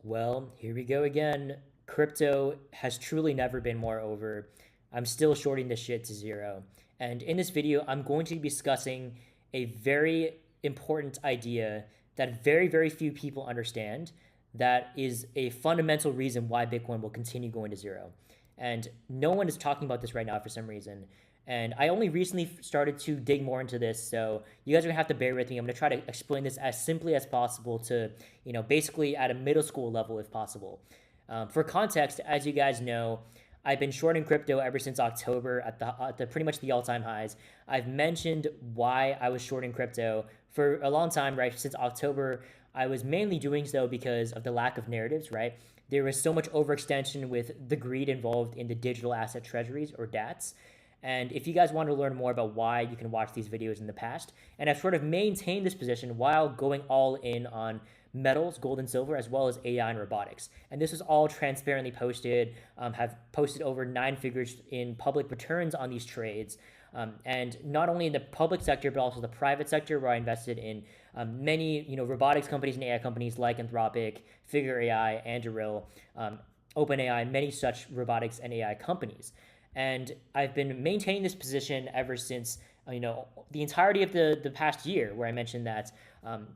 Well, here we go again. Crypto has truly never been more over. I'm still shorting this shit to zero. And in this video, I'm going to be discussing a very important idea that very, very few people understand that is a fundamental reason why Bitcoin will continue going to zero. And no one is talking about this right now for some reason. And I only recently started to dig more into this, so you guys are gonna have to bear with me. I'm gonna try to explain this as simply as possible to, basically at a middle school level if possible. For context, as you guys know, I've been shorting crypto ever since October at the pretty much the all-time highs. I've mentioned why I was shorting crypto for a long time, right? Since October, I was mainly doing so because of the lack of narratives, right? There was so much overextension with the greed involved in the digital asset treasuries or DATs. And if you guys want to learn more about why, you can watch these videos in the past. And I've sort of maintained this position while going all in on metals, gold and silver, as well as AI and robotics. And this is all transparently posted, have posted over 9 figures in public returns on these trades. And not only in the public sector, but also the private sector, where I invested in many robotics companies and AI companies like Anthropic, filqhh, Anduril, OpenAI, many such robotics and AI companies. And I've been maintaining this position ever since the entirety of the past year, where I mentioned that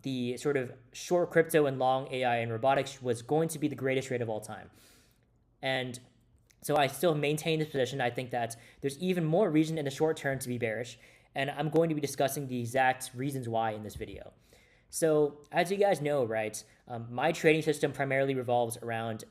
the sort of short crypto and long AI and robotics was going to be the greatest trade of all time. And so I still maintain this position. I think that there's even more reason in the short term to be bearish, and I'm going to be discussing the exact reasons why in this video. So as you guys know, right, my trading system primarily revolves around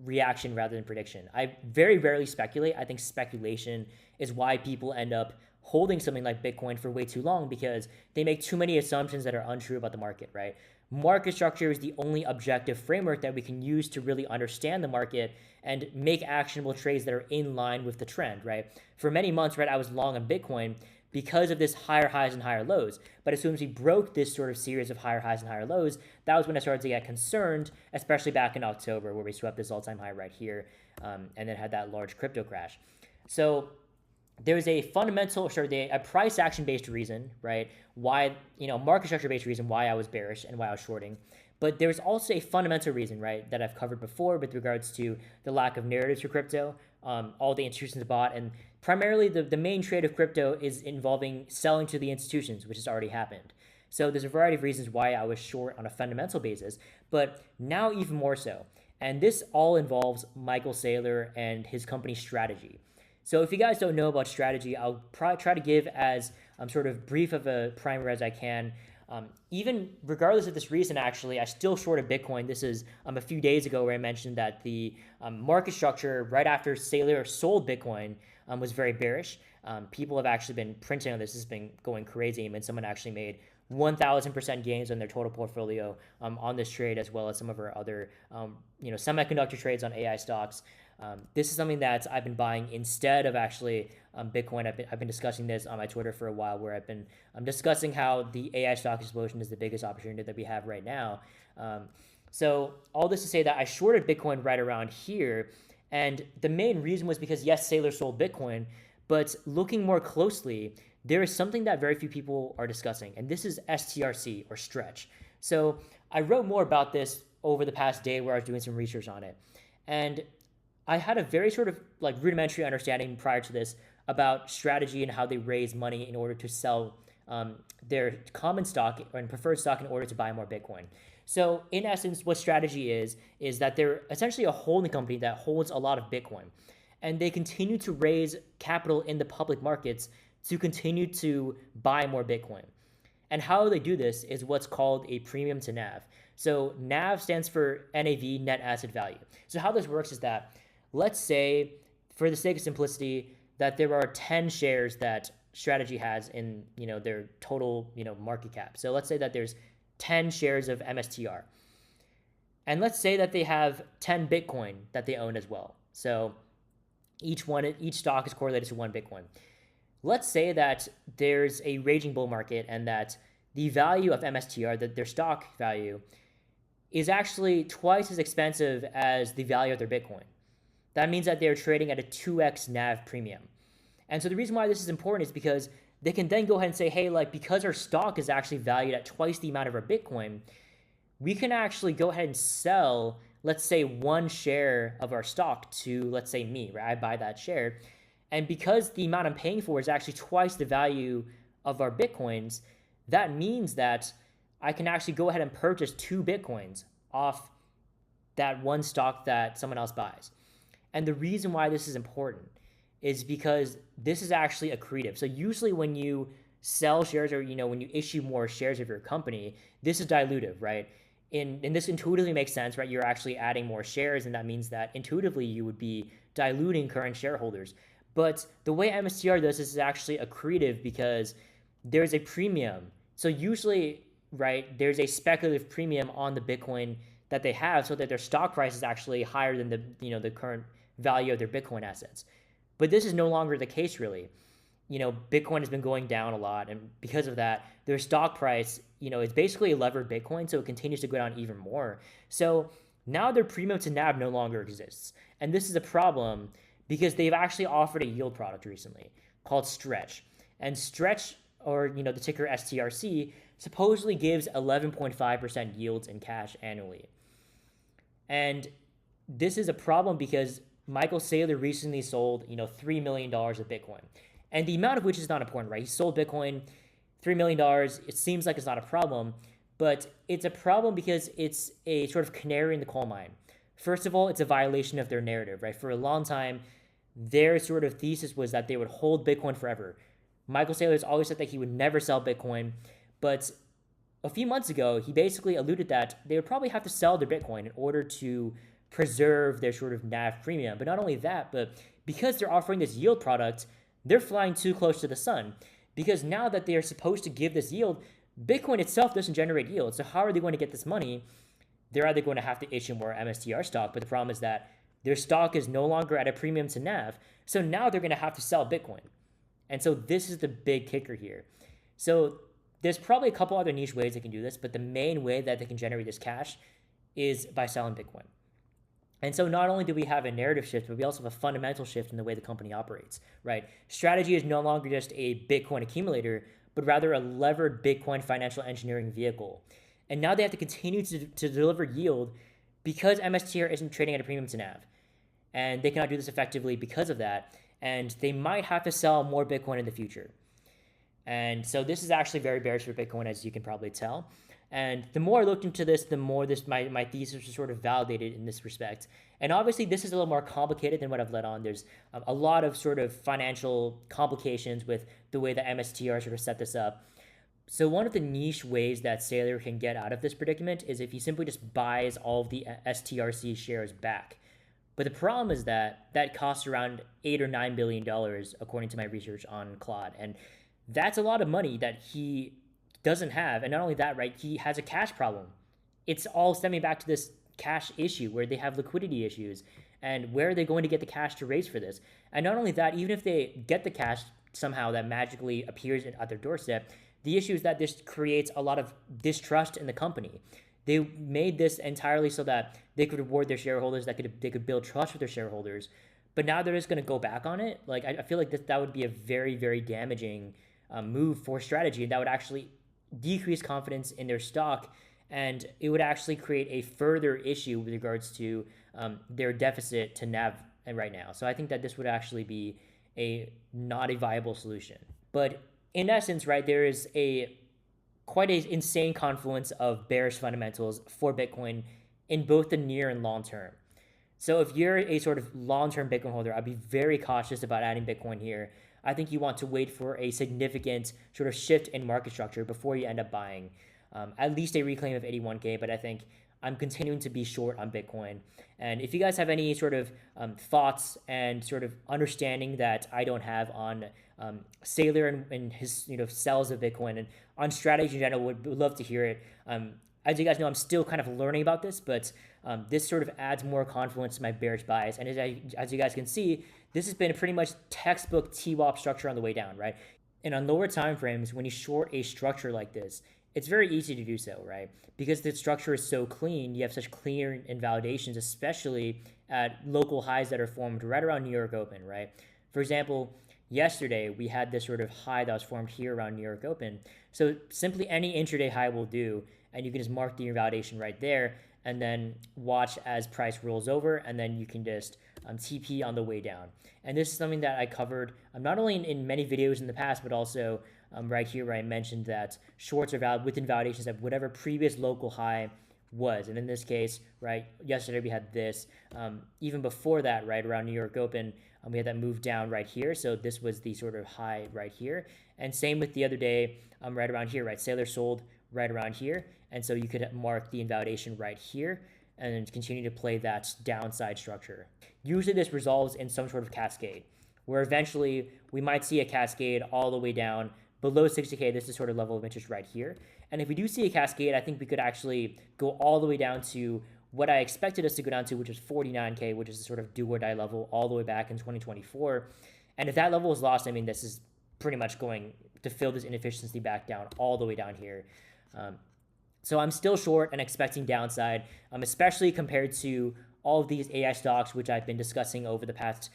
reaction rather than prediction. I very rarely speculate. I think speculation is why people end up holding something like Bitcoin for way too long, because they make too many assumptions that are untrue about the market, right? Market structure is the only objective framework that we can use to really understand the market and make actionable trades that are in line with the trend, right? For many months, right, I was long on Bitcoin because of this higher highs and higher lows. But as soon as we broke this sort of series of higher highs and higher lows, that was when I started to get concerned, especially back in October, where we swept this all-time high right here, and then had that large crypto crash. So there's a fundamental, a price action-based reason, right? Why, market structure-based reason why I was bearish and why I was shorting. But there's also a fundamental reason, right, that I've covered before with regards to the lack of narratives for crypto. All the institutions bought, and primarily the main trade of crypto is involving selling to the institutions, which has already happened. So there's a variety of reasons why I was short on a fundamental basis, but now even more so. And this all involves Michael Saylor and his company's strategy. So if you guys don't know about strategy, I'll try to give as sort of brief of a primer as I can. Even regardless of this reason, actually, I still shorted Bitcoin. This is a few days ago where I mentioned that the market structure right after Saylor sold Bitcoin was very bearish. People have actually been printing on this. This has been going crazy. I mean, someone actually made 1,000% gains on their total portfolio on this trade, as well as some of our other semiconductor trades on AI stocks. This is something that I've been buying instead of actually Bitcoin. I've been discussing this on my Twitter for a while, where I'm discussing how the AI stock explosion is the biggest opportunity that we have right now. So all this to say that I shorted Bitcoin right around here, and the main reason was because, yes, Saylor sold Bitcoin, but looking more closely, there is something that very few people are discussing, and this is STRC, or stretch. So I wrote more about this over the past day where I was doing some research on it, and I had a very sort of rudimentary understanding prior to this about strategy and how they raise money in order to sell their common stock and preferred stock in order to buy more Bitcoin. So in essence, what strategy is that they're essentially a holding company that holds a lot of Bitcoin, and they continue to raise capital in the public markets to continue to buy more Bitcoin. And how they do this is what's called a premium to NAV. So NAV stands for NAV, net asset value. So how this works is that, let's say, for the sake of simplicity, that there are 10 shares that strategy has in their total market cap. So let's say that there's 10 shares of MSTR. And let's say that they have 10 Bitcoin that they own as well. So each stock is correlated to 1 Bitcoin. Let's say that there's a raging bull market and that the value of MSTR, their stock value, is actually twice as expensive as the value of their Bitcoin. That means that they're trading at a 2x NAV premium. And so the reason why this is important is because they can then go ahead and say, hey, because our stock is actually valued at twice the amount of our Bitcoin, we can actually go ahead and sell let's say, one share of our stock to, let's say, me, right? I buy that share. And because the amount I'm paying for is actually twice the value of our Bitcoins, that means that I can actually go ahead and purchase 2 Bitcoins off that one stock that someone else buys. And the reason why this is important is because this is actually accretive. So usually when you sell shares, or when you issue more shares of your company, this is dilutive, right? And this intuitively makes sense, right? You're actually adding more shares, and that means that intuitively you would be diluting current shareholders. But the way MSTR does this is actually accretive because there's a premium. So usually, right, there's a speculative premium on the Bitcoin that they have, so that their stock price is actually higher than the current value of their Bitcoin assets. But this is no longer the case, really. Bitcoin has been going down a lot, and because of that, their stock price, is basically a levered Bitcoin, so it continues to go down even more. So now their premium to NAV no longer exists, and this is a problem because they've actually offered a yield product recently called Stretch, and Stretch, or the ticker STRC, supposedly gives 11.5% yields in cash annually. And this is a problem because Michael Saylor recently sold, $3 million of Bitcoin. And the amount of which is not important, right? He sold Bitcoin, $3 million. It seems like it's not a problem, but it's a problem because it's a sort of canary in the coal mine. First of all, it's a violation of their narrative, right? For a long time, their sort of thesis was that they would hold Bitcoin forever. Michael Saylor has always said that he would never sell Bitcoin, but a few months ago, he basically alluded that they would probably have to sell their Bitcoin in order to preserve their sort of NAV premium. But not only that, but because they're offering this yield product, they're flying too close to the sun, because now that they are supposed to give this yield, Bitcoin itself doesn't generate yield. So how are they going to get this money? They're either going to have to issue more MSTR stock, but the problem is that their stock is no longer at a premium to NAV. So now they're going to have to sell Bitcoin. And so this is the big kicker here. So there's probably a couple other niche ways they can do this, but the main way that they can generate this cash is by selling Bitcoin. And so not only do we have a narrative shift, but we also have a fundamental shift in the way the company operates, right? Strategy is no longer just a Bitcoin accumulator, but rather a levered Bitcoin financial engineering vehicle. And now they have to continue to deliver yield because MSTR isn't trading at a premium to NAV. And they cannot do this effectively because of that. And they might have to sell more Bitcoin in the future. And so this is actually very bearish for Bitcoin, as you can probably tell. And the more I looked into this, the more my thesis was sort of validated in this respect. And obviously, this is a little more complicated than what I've led on. There's a lot of sort of financial complications with the way that MSTR sort of set this up. So one of the niche ways that Saylor can get out of this predicament is if he simply just buys all of the STRC shares back. But the problem is that costs around $8 or $9 billion, according to my research on Claude. And that's a lot of money that he doesn't have. And not only that, right, he has a cash problem. It's all stemming back to this cash issue where they have liquidity issues. And where are they going to get the cash to raise for this? And not only that, even if they get the cash somehow that magically appears at their doorstep, the issue is that this creates a lot of distrust in the company. They made this entirely so that they could reward their shareholders, that they could build trust with their shareholders. But now they're just going to go back on it. Like, I feel like that would be a very, very damaging move for strategy. That would actually decrease confidence in their stock, and it would actually create a further issue with regards to their deficit to NAV right now. So I think that this would actually be not a viable solution. But in essence, right, there is quite an insane confluence of bearish fundamentals for Bitcoin in both the near and long term. So if you're a sort of long-term Bitcoin holder, I'd be very cautious about adding Bitcoin here. I think you want to wait for a significant sort of shift in market structure before you end up buying at least a reclaim of 81K, but I think I'm continuing to be short on Bitcoin. And if you guys have any sort of thoughts and sort of understanding that I don't have on Saylor and his sells of Bitcoin and on strategy in general, would love to hear it. As you guys know, I'm still kind of learning about this, but this sort of adds more confluence to my bearish bias. And as you guys can see, this has been a pretty much textbook TWAP structure on the way down, right? And on lower time frames, when you short a structure like this, it's very easy to do so, right? Because the structure is so clean, you have such clear invalidations, especially at local highs that are formed right around New York Open, right? For example, yesterday we had this sort of high that was formed here around New York Open. So simply any intraday high will do, and you can just mark the invalidation right there. and then watch as price rolls over, and then you can just TP on the way down. And this is something that I covered not only in many videos in the past, but also right here where I mentioned that shorts are valid within validations of whatever previous local high was. And in this case, right, yesterday we had this. Even before that, right, around New York Open, we had that move down right here. So this was the sort of high right here. And same with the other day, right around here, right? Sailor sold right around here. And so you could mark the invalidation right here and then continue to play that downside structure. Usually this resolves in some sort of cascade, where eventually we might see a cascade all the way down below 60K. This is sort of level of interest right here. And if we do see a cascade, I think we could actually go all the way down to what I expected us to go down to, which is 49K, which is the sort of do or die level all the way back in 2024. And if that level is lost, I mean, this is pretty much going to fill this inefficiency back down all the way down here. So I'm still short and expecting downside, especially compared to all of these AI stocks, which I've been discussing over the past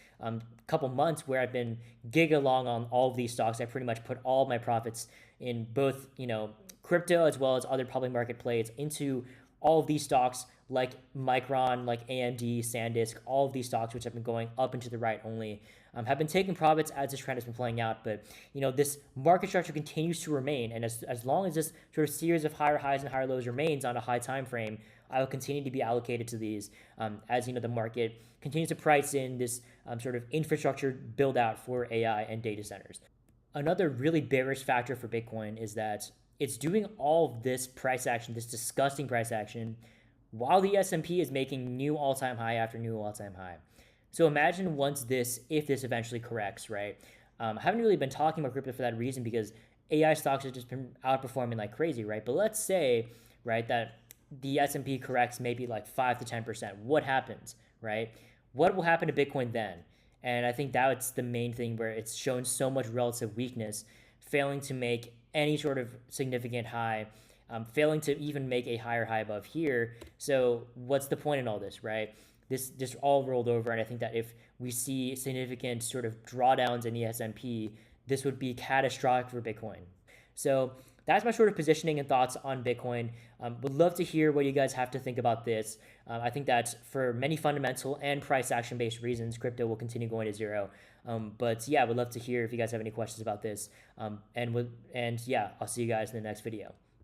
couple months, where I've been giga long on all of these stocks. I pretty much put all of my profits in both, crypto as well as other public market plays into all of these stocks like Micron, like AMD, SanDisk, all of these stocks, which have been going up and to the right only, have been taking profits as this trend has been playing out. But, this market structure continues to remain. And as long as this sort of series of higher highs and higher lows remains on a high time frame, I will continue to be allocated to these as, the market continues to price in this sort of infrastructure build out for AI and data centers. Another really bearish factor for Bitcoin is that it's doing all of this price action, this disgusting price action, while the S&P is making new all-time high after new all-time high. So imagine if this eventually corrects, right? I haven't really been talking about crypto for that reason because AI stocks have just been outperforming like crazy, right? But let's say, right, that the S&P corrects maybe like 5 to 10%. What happens, right? What will happen to Bitcoin then? And I think that's the main thing where it's shown so much relative weakness, failing to make any sort of significant high, failing to even make a higher high above here. So what's the point in all this, right? This just all rolled over, and I think that if we see significant sort of drawdowns in the S&P, this would be catastrophic for Bitcoin. So that's my sort of positioning and thoughts on Bitcoin. Would love to hear what you guys have to think about this. I think that for many fundamental and price action based reasons, crypto will continue going to zero. But yeah, would love to hear if you guys have any questions about this. And yeah, I'll see you guys in the next video.